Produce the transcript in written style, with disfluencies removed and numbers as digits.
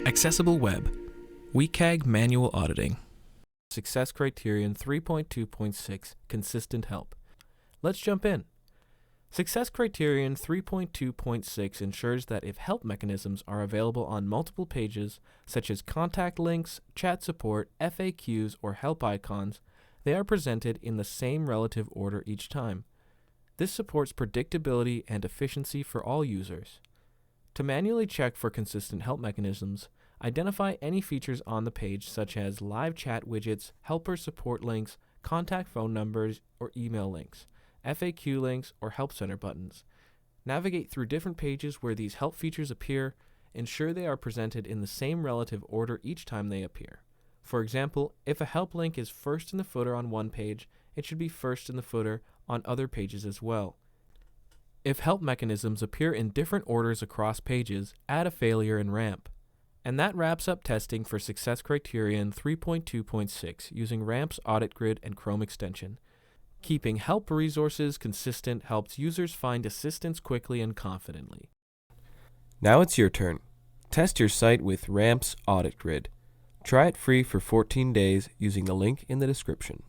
Accessible Web, WCAG Manual Auditing. Success Criterion 3.2.6 Consistent Help. Let's jump in. Success Criterion 3.2.6 ensures that if help mechanisms are available on multiple pages, such as contact links, chat support, FAQs, or help icons, they are presented in the same relative order each time. This supports predictability and efficiency for all users. To manually check for consistent help mechanisms, identify any features on the page such as live chat widgets, helper support links, contact phone numbers or email links, FAQ links, or help center buttons. Navigate through different pages where these help features appear. Ensure they are presented in the same relative order each time they appear. For example, if a help link is first in the footer on one page, it should be first in the footer on other pages as well. If help mechanisms appear in different orders across pages, add a failure in RAMP. And that wraps up testing for Success Criterion 3.2.6 using RAMP's Audit Grid and Chrome extension. Keeping help resources consistent helps users find assistance quickly and confidently. Now it's your turn. Test your site with RAMP's Audit Grid. Try it free for 14 days using the link in the description.